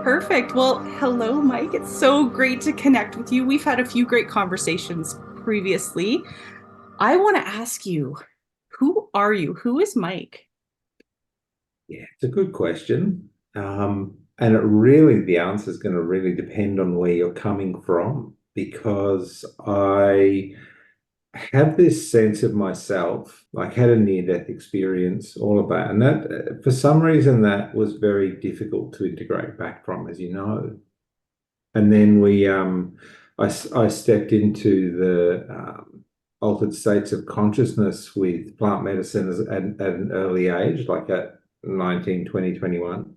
Perfect. Well, hello, Mike. It's so great to connect with you. We've had a few great conversations previously. I want to ask you, who are you? Who is Mike? Yeah, it's a good question. And the answer is going to really depend on where you're coming from because I have this sense of myself, like had a near-death experience, all of that. And that, for some reason, that was very difficult to integrate back from, as you know. And then I stepped into the altered states of consciousness with plant medicine at an early age, like at 19, 20, 21.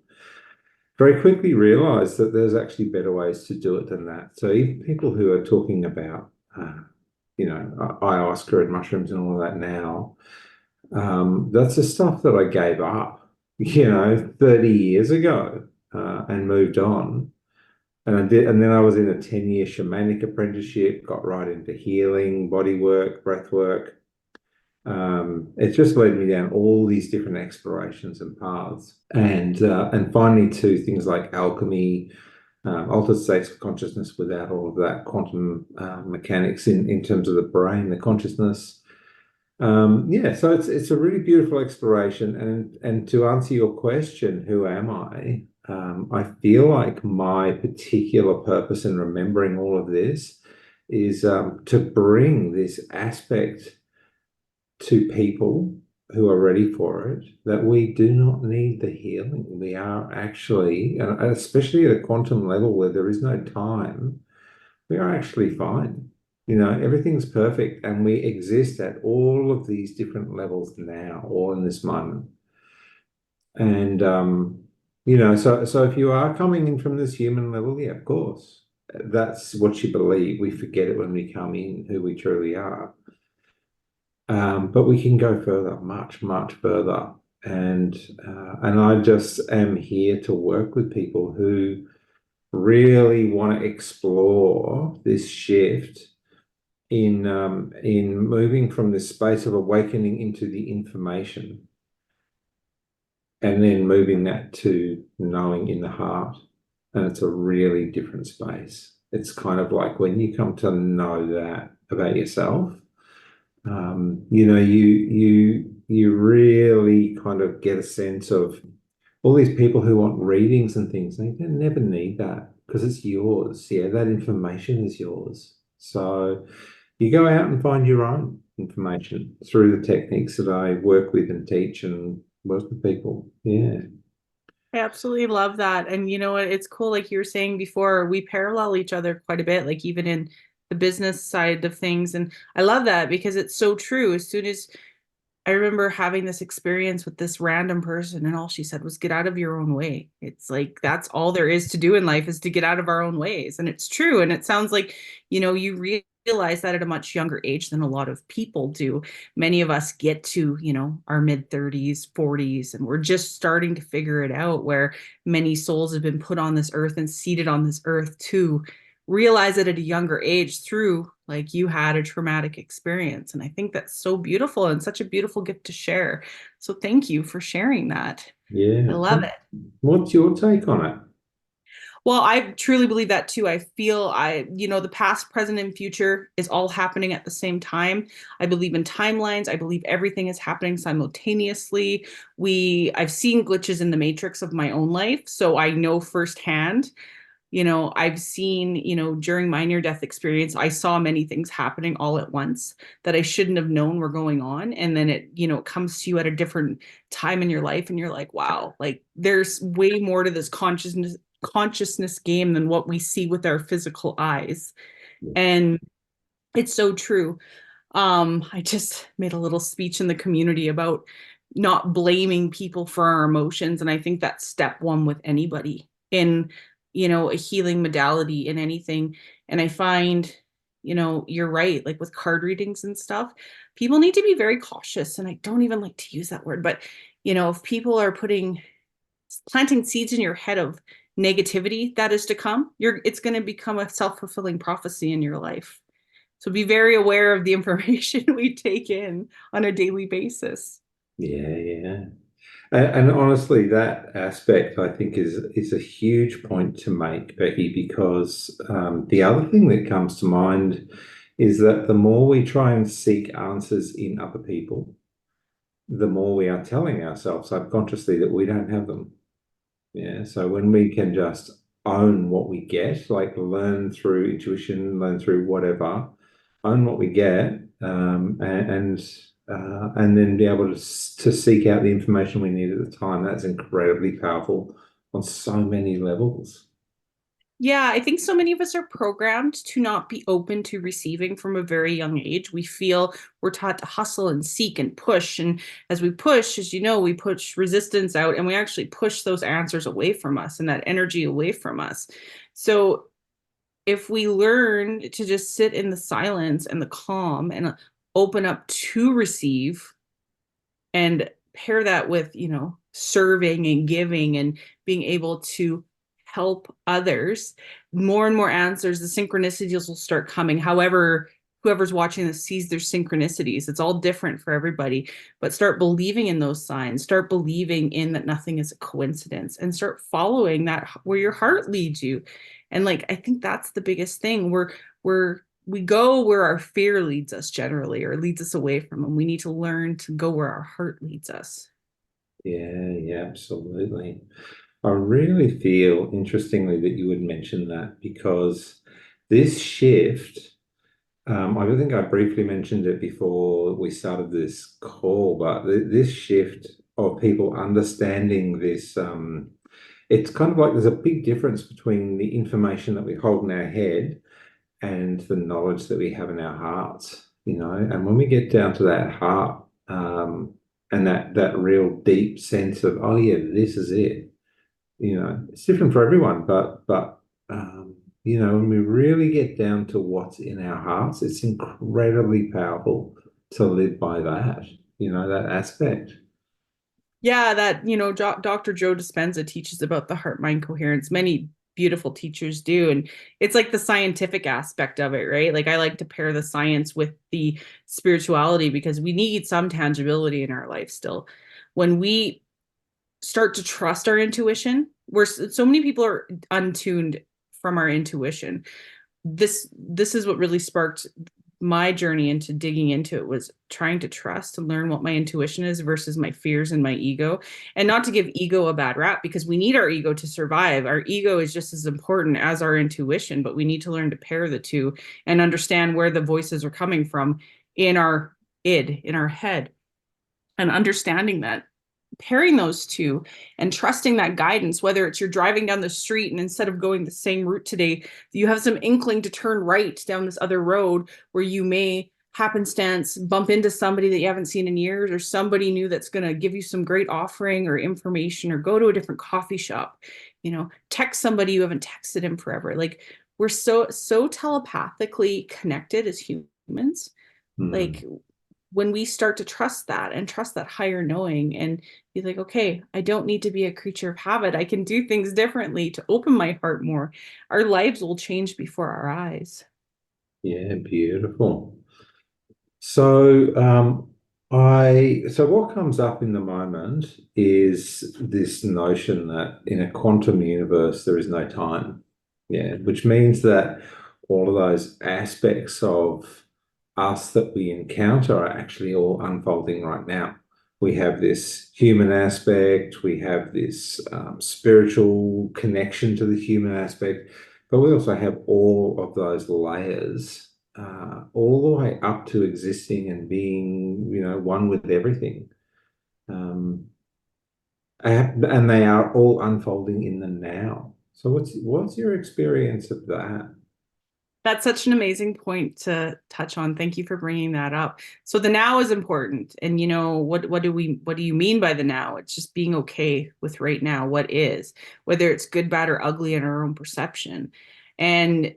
Very quickly realized that there's actually better ways to do it than that. So even people who are talking about, ayahuasca and mushrooms and all of that now, that's the stuff that I gave up, 30 years ago, and moved on. And I did, and then I was in a 10-year shamanic apprenticeship, got right into healing, body work, breath work. It just led me down all these different explorations and paths, and finally to things like alchemy, altered states of consciousness without all of that quantum mechanics in terms of the brain, the consciousness. Yeah, so it's a really beautiful exploration. And to answer your question, who am I? I feel like my particular purpose in remembering all of this is to bring this aspect to people who are ready for it, that we do not need the healing. We are actually, and especially at a quantum level where there is no time, we are actually fine. Everything's perfect, and we exist at all of these different levels now, all in this moment. And so if you are coming in from this human level, yeah, of course, that's what you believe. We forget it when we come in, who we truly are. But we can go further, much, much further. And I just am here to work with people who really want to explore this shift in moving from this space of awakening into the information, and then moving that to knowing in the heart. And it's a really different space. It's kind of like when you come to know that about yourself, you really kind of get a sense of all these people who want readings and things. They never need that because it's yours. Yeah, that information is yours. So you go out and find your own information through the techniques that I work with and teach and work with people. Yeah. I absolutely love that. And you know what? It's cool, like you were saying before, we parallel each other quite a bit, like even in the business side of things. And I love that because it's so true. As soon as I remember having this experience with this random person, and all she said was, get out of your own way. It's like that's all there is to do in life is to get out of our own ways. And it's true. And it sounds like, you realize that at a much younger age than a lot of people do. Many of us get to, our mid 30s, 40s, and we're just starting to figure it out, where many souls have been put on this earth and seated on this earth to realize it at a younger age through, like, you had a traumatic experience. And I think that's so beautiful and such a beautiful gift to share. So thank you for sharing that. I Yeah. love it. What's your take on it? Well, I truly believe that too. I feel the past, present, and future is all happening at the same time. I believe in timelines. I believe everything is happening simultaneously. I've seen glitches in the matrix of my own life, so I know firsthand. I've seen, during my near death experience, I saw many things happening all at once that I shouldn't have known were going on. And then it comes to you at a different time in your life, and you're like, wow, like there's way more to this consciousness game than what we see with our physical eyes. And it's so true. I just made a little speech in the community about not blaming people for our emotions. And I think that's step one with anybody in, a healing modality in anything. And I find, you're right, like with card readings and stuff, people need to be very cautious. And I don't even like to use that word, but, if people are planting seeds in your head of negativity that is to come, it's going to become a self-fulfilling prophecy in your life. So be very aware of the information we take in on a daily basis. Yeah, yeah. And honestly, that aspect I think is a huge point to make, Becky, because the other thing that comes to mind is that the more we try and seek answers in other people, the more we are telling ourselves subconsciously that we don't have them. Yeah. So when we can just own what we get, like learn through intuition, learn through whatever, own what we get, and then be able to seek out the information we need at the time, that's incredibly powerful on so many levels. Yeah, I think so many of us are programmed to not be open to receiving from a very young age. We feel we're taught to hustle and seek and push. And as we push, as you know, we push resistance out and we actually push those answers away from us and that energy away from us. So if we learn to just sit in the silence and the calm and open up to receive and pair that with, serving and giving and being able to help others, more and more answers, the synchronicities will start coming. However, whoever's watching this sees their synchronicities. It's all different for everybody, but start believing in those signs, start believing in that nothing is a coincidence, and start following that where your heart leads you. And like, I think that's the biggest thing. We go where our fear leads us generally, or leads us away from them. We need to learn to go where our heart leads us. Yeah, yeah, absolutely. I really feel, interestingly, that you would mention that because this shift, I think I briefly mentioned it before we started this call, but this shift of people understanding this, it's kind of like there's a big difference between the information that we hold in our head and the knowledge that we have in our hearts, and when we get down to that heart, and that real deep sense of, oh yeah, this is it, it's different for everyone, but when we really get down to what's in our hearts, it's incredibly powerful to live by that, that aspect. Yeah, that, Dr. Joe Dispenza teaches about the heart mind coherence. Many beautiful teachers do. And it's like the scientific aspect of it, right? Like I like to pair the science with the spirituality because we need some tangibility in our life still. When we start to trust our intuition, where so many people are untuned from our intuition. This is what really sparked my journey into digging into it, was trying to trust and learn what my intuition is versus my fears and my ego. And not to give ego a bad rap, because we need our ego to survive. Our ego is just as important as our intuition, but we need to learn to pair the two and understand where the voices are coming from in our in our head, and understanding that, pairing those two and trusting that guidance, whether it's you're driving down the street and instead of going the same route today, you have some inkling to turn right down this other road where you may happenstance bump into somebody that you haven't seen in years, or somebody new that's going to give you some great offering or information, or go to a different coffee shop, text somebody you haven't texted in forever. Like, we're so telepathically connected as humans. Hmm. Like, when we start to trust that and trust that higher knowing and be like, okay, I don't need to be a creature of habit. I can do things differently to open my heart more. Our lives will change before our eyes. Yeah, beautiful. So what comes up in the moment is this notion that in a quantum universe there is no time. Yeah, which means that all of those aspects of us that we encounter are actually all unfolding right now. We have this human aspect, we have this spiritual connection to the human aspect, but we also have all of those layers, all the way up to existing and being, one with everything. Um, and they are all unfolding in the now. So what's your experience of that? That's such an amazing point to touch on. Thank you for bringing that up. So the now is important. And what do you mean by the now? It's just being okay with right now, what is, whether it's good, bad, or ugly in our own perception. And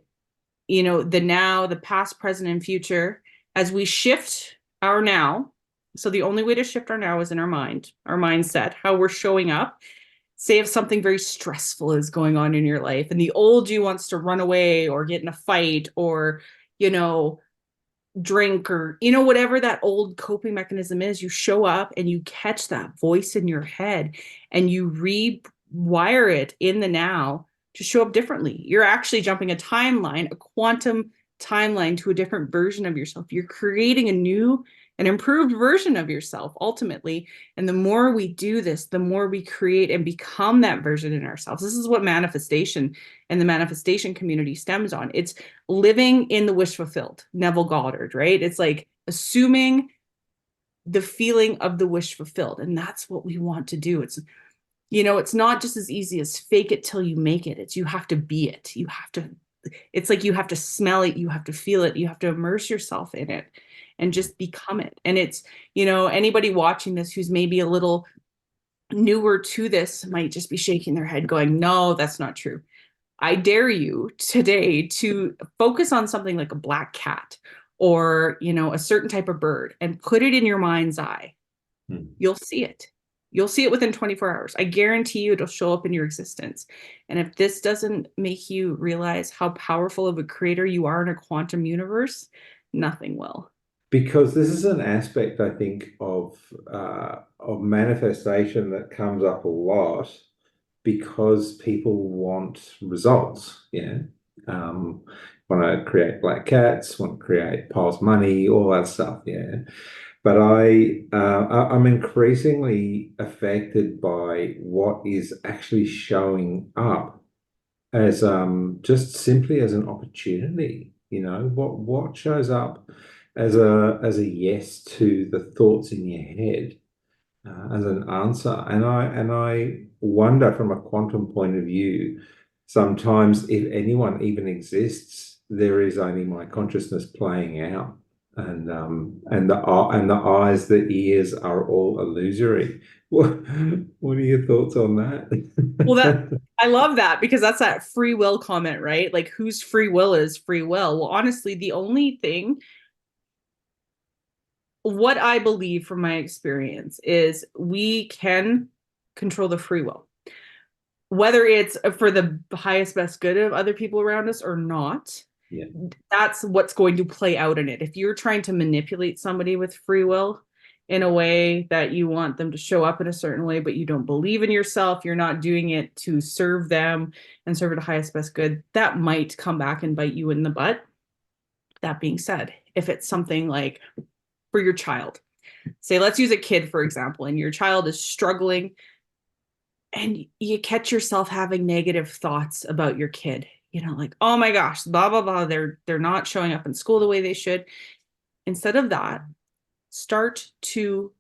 the now, the past, present, and future, as we shift our now. So the only way to shift our now is in our mind, our mindset, how we're showing up. Say if something very stressful is going on in your life and the old you wants to run away or get in a fight, or, you know, drink or whatever that old coping mechanism is, you show up and you catch that voice in your head and you rewire it in the now to show up differently. You're actually jumping a timeline, a quantum timeline, to a different version of yourself. You're creating a new an improved version of yourself ultimately. And the more we do this, the more we create and become that version in ourselves. This is what manifestation and the manifestation community stems on. It's living in the wish fulfilled, Neville Goddard, right? It's like assuming the feeling of the wish fulfilled. And that's what we want to do. It's not just as easy as fake it till you make it. It's you have to be it. It's like you have to smell it, you have to feel it, you have to immerse yourself in it and just become it. And it's, anybody watching this who's maybe a little newer to this might just be shaking their head going, no, that's not true. I dare you today to focus on something like a black cat or, a certain type of bird and put it in your mind's eye. You'll see it. You'll see it within 24 hours. I guarantee you it'll show up in your existence. And if this doesn't make you realize how powerful of a creator you are in a quantum universe, nothing will. Because this is an aspect, I think, of manifestation that comes up a lot because people want results. Want to create black cats, want to create piles of money, all that stuff. But I'm increasingly affected by what is actually showing up as just simply as an opportunity. What shows up as a yes to the thoughts in your head, as an answer. And I wonder from a quantum point of view, sometimes if anyone even exists, there is only my consciousness playing out. And the eyes, the ears are all illusory. What are your thoughts on that? Well, I love that because that's that free will comment, right? Like whose free will is free will? Well, honestly, the only thing, what I believe from my experience is we can control the free will, whether it's for the highest best good of other people around us or not. Yeah. That's what's going to play out in it. If you're trying to manipulate somebody with free will in a way that you want them to show up in a certain way, but you don't believe in yourself, you're not doing it to serve them and serve the highest best good, that might come back and bite you in the butt. That being said, if it's something like for your child, say, let's use a kid, for example, and your child is struggling and you catch yourself having negative thoughts about your kid, like, oh my gosh, blah, blah, blah, they're not showing up in school the way they should. Instead of that, start to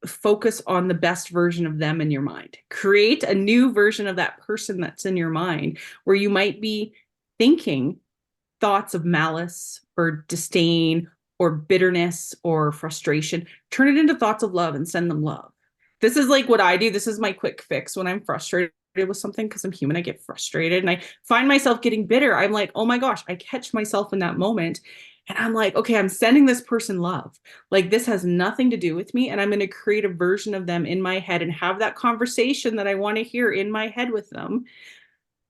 focus on the best version of them in your mind. Create a new version of that person that's in your mind where you might be thinking thoughts of malice or disdain or bitterness or frustration. Turn it into thoughts of love and send them love. This is like what I do. This is my quick fix when I'm frustrated with something, because I'm human. I get frustrated and I find myself getting bitter. I'm like, oh my gosh, I catch myself in that moment. And I'm like, okay, I'm sending this person love. Like, this has nothing to do with me. And I'm going to create a version of them in my head and have that conversation that I want to hear in my head with them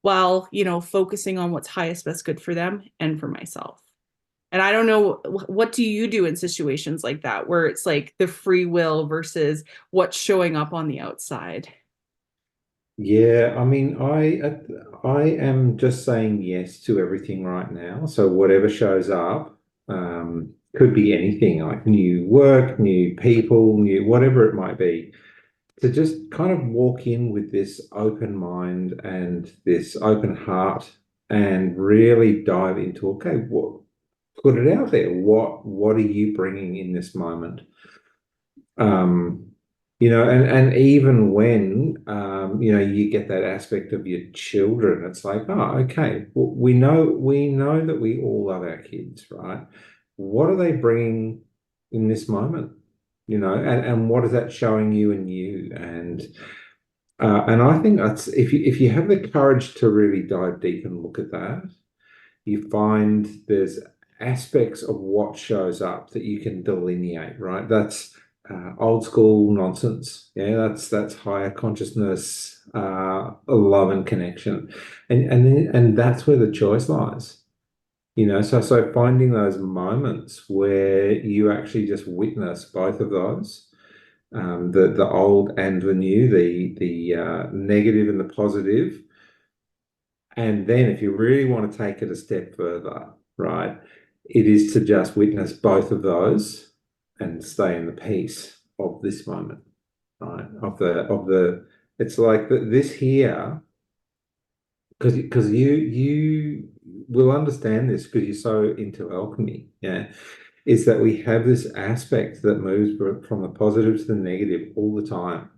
while, focusing on what's highest best good for them and for myself. And I don't know, what do you do in situations like that, where it's like the free will versus what's showing up on the outside? Yeah, I mean, I am just saying yes to everything right now. So whatever shows up, could be anything, like new work, new people, new whatever it might be. To just kind of walk in with this open mind and this open heart and really dive into, okay, put it out there. What are you bringing in this moment? And even when you get that aspect of your children, it's like, oh, okay, well, we know that we all love our kids, right? What are they bringing in this moment? And what is that showing you and you? And I think that's, if you have the courage to really dive deep and look at that, you find there's aspects of what shows up that you can delineate, right? That's old school nonsense. Yeah, that's higher consciousness, love and connection, and that's where the choice lies. So finding those moments where you actually just witness both of those, the old and the new, the negative and the positive. And then if you really want to take it a step further, right, it is to just witness both of those and stay in the peace of this moment, right? It's like this here, because you will understand this because you're so into alchemy, yeah, is that we have this aspect that moves from the positive to the negative all the time.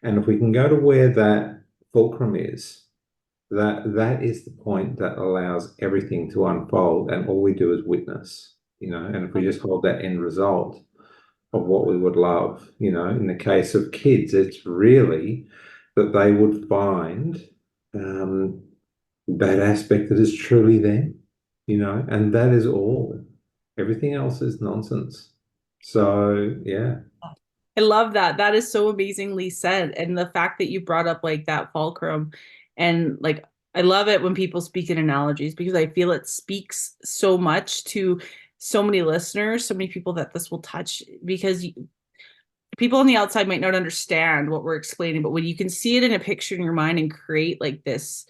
And if we can go to where that fulcrum is, that is the point that allows everything to unfold, and all we do is witness, and if we just hold that end result of what we would love, in the case of kids, it's really that they would find um, that aspect that is truly them, and that is all. Everything else is nonsense. So, yeah. I love that. That is so amazingly said. And the fact that you brought up like that fulcrum and like I love it when people speak in analogies because I feel it speaks so much to so many listeners, so many people that this will touch because people on the outside might not understand what we're explaining, but when you can see it in a picture in your mind and create like this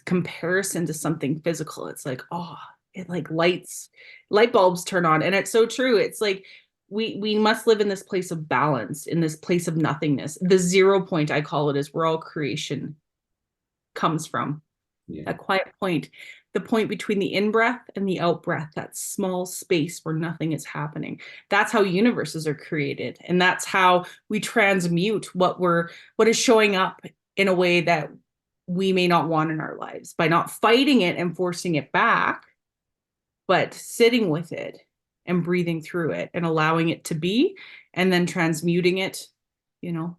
comparison to something physical, it's like, oh, it like light bulbs turn on. And it's so true. It's like we must live in this place of balance, in this place of nothingness. The 0 point, I call it, is where all creation comes from. Yeah. That quiet point, the point between the in-breath and the out-breath, that small space where nothing is happening. That's how universes are created. And that's how we transmute what is showing up in a way that we may not want in our lives by not fighting it and forcing it back, but sitting with it and breathing through it and allowing it to be, and then transmuting it,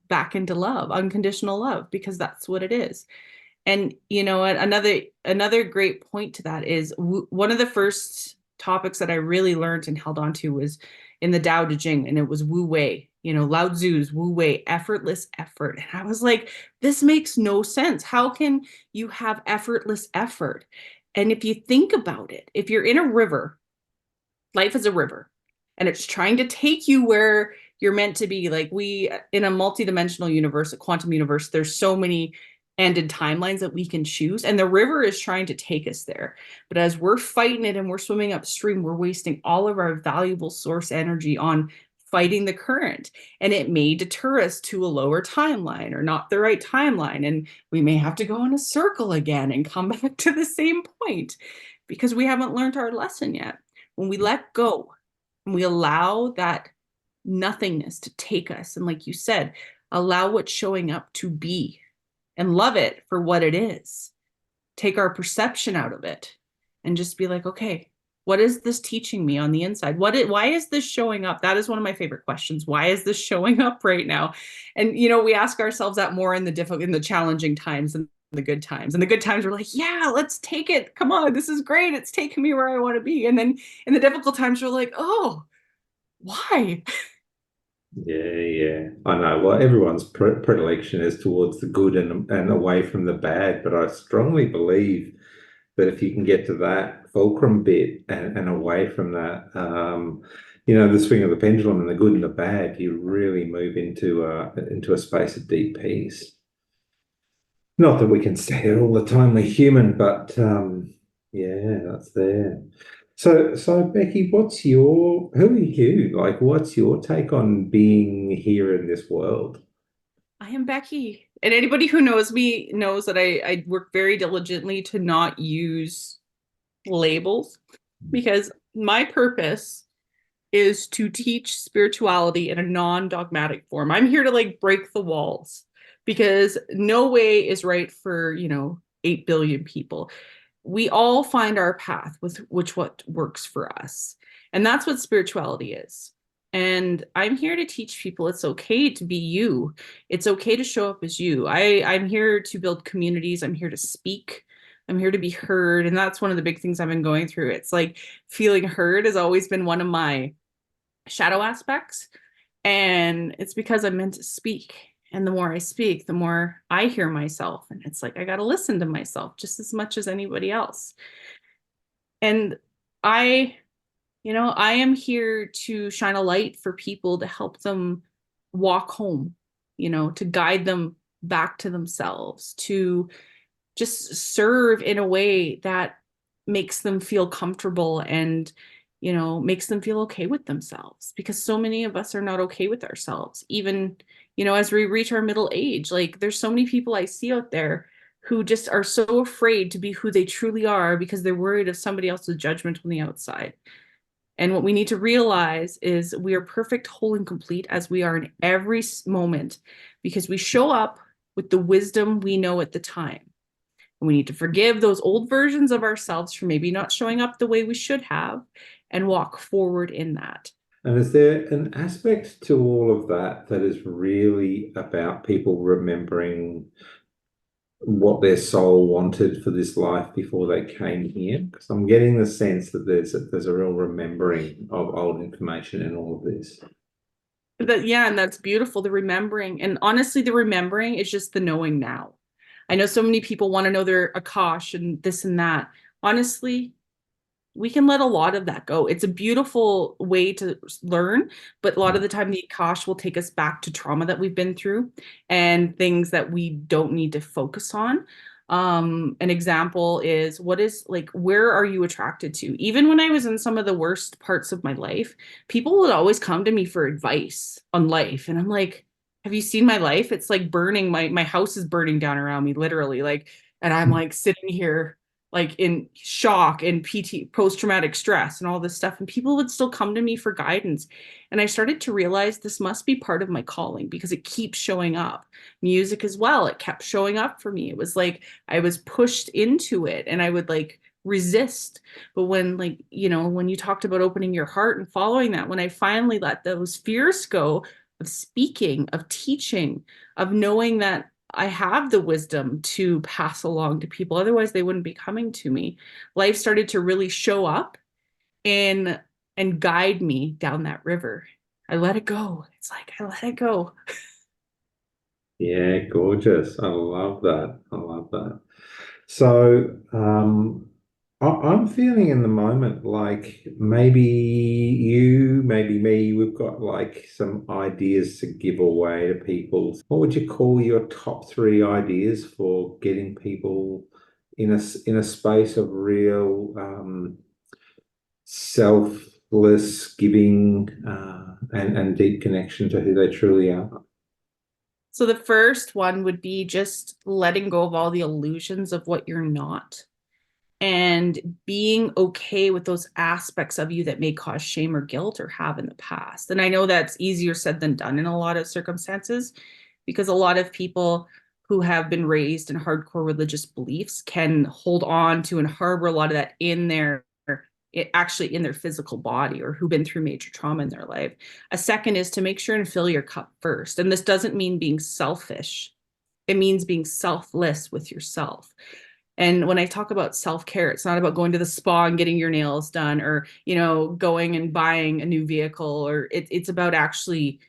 back into love, unconditional love, because that's what it is. And another great point to that is one of the first topics that I really learned and held on to was in the Tao Te Ching, and it was Wu Wei, Lao Tzu's Wu Wei, effortless effort. And I was like, this makes no sense. How can you have effortless effort? And if you think about it, if you're in a river, life is a river, and it's trying to take you where you're meant to be. Like we, in a multidimensional universe, a quantum universe, there's so many ended timelines that we can choose. And the river is trying to take us there. But as we're fighting it and we're swimming upstream, we're wasting all of our valuable source energy on fighting the current. And it may deter us to a lower timeline or not the right timeline. And we may have to go in a circle again and come back to the same point because we haven't learned our lesson yet. When we let go and we allow that nothingness to take us, and like you said, allow what's showing up to be and love it for what it is, take our perception out of it and just be like, okay, what is this teaching me on the inside? Why is this showing up? That is one of my favorite questions. Why is this showing up right now? And we ask ourselves that more in the challenging times and the good times. And the good times we're like, yeah, let's take it. Come on, this is great. It's taking me where I want to be. And then in the difficult times we're like, oh, why? Yeah. I know. Well, everyone's predilection is towards the good and away from the bad, but I strongly believe that if you can get to that fulcrum bit and away from that, the swing of the pendulum and the good and the bad, you really move into a space of deep peace. Not that we can stay there all the time, we're human, but yeah, that's there. So Becky, who are you? Like, what's your take on being here in this world? I am Becky. And anybody who knows me knows that I work very diligently to not use labels because my purpose is to teach spirituality in a non-dogmatic form. I'm here to like break the walls because no way is right for, 8 billion people. We all find our path with what works for us. And that's what spirituality is. And I'm here to teach people it's okay to be you. It's okay to show up as you. I'm here to build communities. I'm here to speak. I'm here to be heard. And that's one of the big things I've been going through. It's like feeling heard has always been one of my shadow aspects. And it's because I'm meant to speak. And the more I speak, the more I hear myself. And it's like, I got to listen to myself just as much as anybody else. And I, I am here to shine a light for people to help them walk home, to guide them back to themselves, to just serve in a way that makes them feel comfortable and makes them feel okay with themselves, because so many of us are not okay with ourselves, even as we reach our middle age. Like, there's so many people I see out there who just are so afraid to be who they truly are because they're worried of somebody else's judgment on the outside. And what we need to realize is we are perfect, whole, and complete as we are in every moment, because we show up with the wisdom we know at the time. And we need to forgive those old versions of ourselves for maybe not showing up the way we should have, and walk forward in that. And is there an aspect to all of that that is really about people remembering what their soul wanted for this life before they came here? Because I'm getting the sense that there's a real remembering of old information in all of this. Yeah, and that's beautiful, the remembering. And honestly, the remembering is just the knowing now. I know so many people want to know their Akash and this and that. Honestly, we can let a lot of that go. It's a beautiful way to learn, but a lot of the time the Akash will take us back to trauma that we've been through and things that we don't need to focus on. An example is, what is, like, where are you attracted to? Even when I was in some of the worst parts of my life, people would always come to me for advice on life. And I'm like, have you seen my life? It's like burning, my house is burning down around me, literally. Like, and I'm like sitting here like in shock and PT, post-traumatic stress and all this stuff. And people would still come to me for guidance. And I started to realize this must be part of my calling, because it keeps showing up. Music as well, it kept showing up for me. It was like I was pushed into it and I would like resist. But when, like, when you talked about opening your heart and following that, when I finally let those fears go of speaking, of teaching, of knowing that I have the wisdom to pass along to people, otherwise they wouldn't be coming to me, life started to really show up and guide me down that river. I let it go. It's like I let it go. Yeah, gorgeous. I love that. I love that. So, I'm feeling in the moment like maybe you, maybe me, we've got like some ideas to give away to people. What would you call your top three ideas for getting people in a space of real selfless giving and deep connection to who they truly are? So the first one would be just letting go of all the illusions of what you're not, and being okay with those aspects of you that may cause shame or guilt or have in the past. And I know that's easier said than done in a lot of circumstances, because a lot of people who have been raised in hardcore religious beliefs can hold on to and harbor a lot of that in their, it actually in their physical body, or who've been through major trauma in their life. A second is to make sure and fill your cup first. And this doesn't mean being selfish. It means being selfless with yourself. And when I talk about self-care, it's not about going to the spa and getting your nails done, or, going and buying a new vehicle, or it's about actually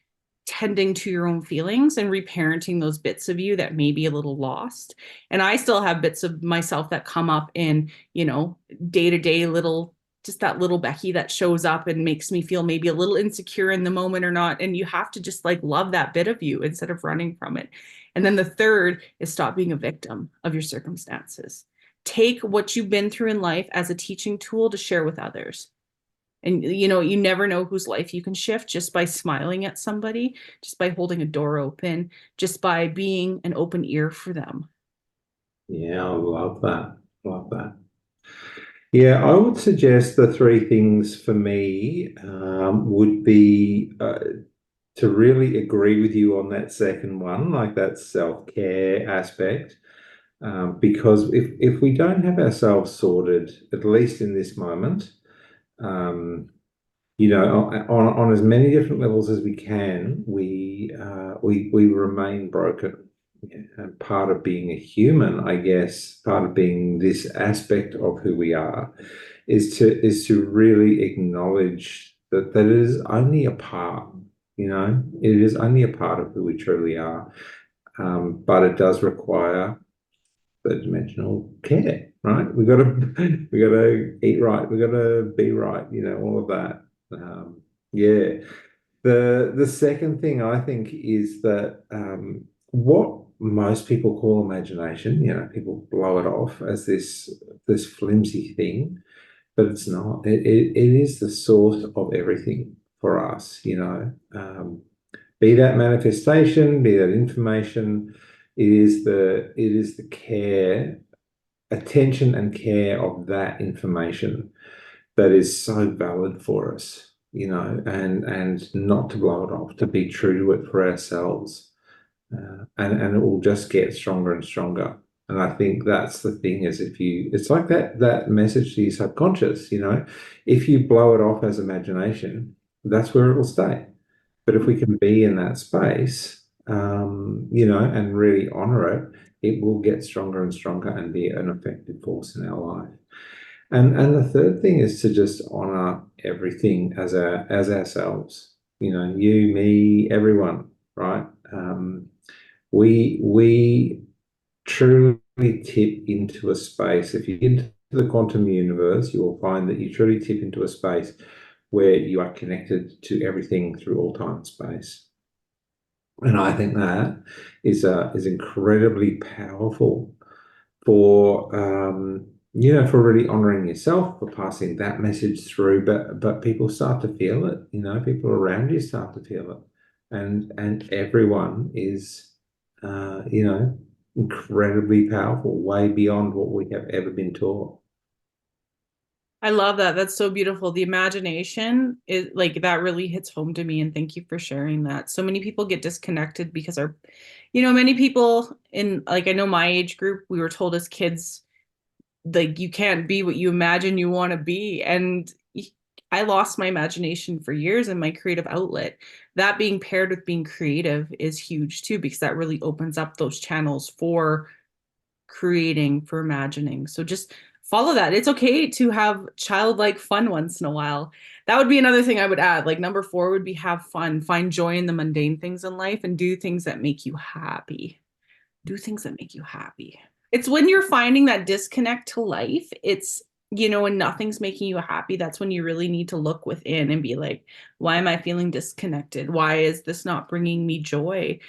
tending to your own feelings and reparenting those bits of you that may be a little lost. And I still have bits of myself that come up in, day-to-day little, just that little Becky that shows up and makes me feel maybe a little insecure in the moment or not. And you have to just like love that bit of you instead of running from it. And then the third is stop being a victim of your circumstances. Take what you've been through in life as a teaching tool to share with others. And you never know whose life you can shift just by smiling at somebody, just by holding a door open, just by being an open ear for them. Yeah, I love that. Love that. Yeah, I would suggest the three things for me would be to really agree with you on that second one, like that self-care aspect. Because if we don't have ourselves sorted, at least in this moment, um, on as many different levels as we can, we remain broken. Yeah, and part of being a human, I guess, part of being this aspect of who we are, is to really acknowledge that it is only a part. It is only a part of who we truly are. But it does require third dimensional care, right? We got to we got to eat right. We got to be right. All of that. Yeah. The second thing I think is that what most people call imagination, people blow it off as this flimsy thing, but it's not. It is the source of everything for us. Be that manifestation, be that information. It is the care, attention, and care of that information that is so valid for us, and not to blow it off, to be true to it for ourselves, and it will just get stronger and stronger. And I think that's the thing is it's like that message to your subconscious, if you blow it off as imagination, that's where it will stay. But if we can be in that space, and really honor it, it will get stronger and stronger and be an effective force in our life. And the third thing is to just honor everything as ourselves. You, me, everyone, right? We truly tip into a space. If you get into the quantum universe, you will find that you truly tip into a space where you are connected to everything through all time and space. And I think that is incredibly powerful for for really honoring yourself, for passing that message through. But people start to feel it. People around you start to feel it, and everyone is incredibly powerful, way beyond what we have ever been taught. I love that. That's so beautiful. The imagination is like that really hits home to me. And thank you for sharing that. So many people get disconnected because many people in, like, I know my age group, we were told as kids, like, you can't be what you imagine you want to be. And I lost my imagination for years and my creative outlet. That being paired with being creative is huge too, because that really opens up those channels for creating, for imagining. So just follow that. It's okay to have childlike fun once in a while. That would be another thing I would add. Like number 4 would be have fun, find joy in the mundane things in life and do things that make you happy. Do things that make you happy. It's when you're finding that disconnect to life, when nothing's making you happy, that's when you really need to look within and be like, why am I feeling disconnected? Why is this not bringing me joy?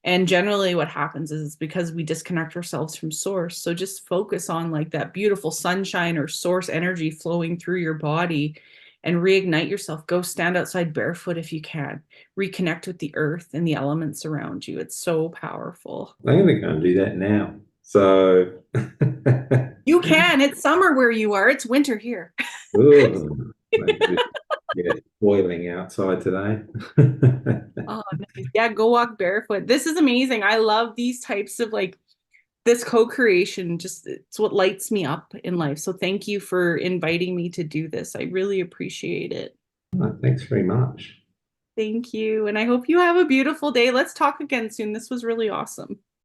And generally what happens is it's because we disconnect ourselves from source. So just focus on like that beautiful sunshine or source energy flowing through your body and reignite yourself. Go stand outside barefoot if you can. Reconnect with the earth and the elements around you. It's so powerful. I'm going to go and do that now. So, You can. It's summer where you are. It's winter here. Ugh, yeah, boiling outside today. Oh, nice. Yeah, go walk barefoot. This is amazing. I love these types of like this co-creation. Just it's what lights me up in life. So thank you for inviting me to do this. I really appreciate it. Thanks very much. Thank you. And I hope you have a beautiful day. Let's talk again soon. This was really awesome.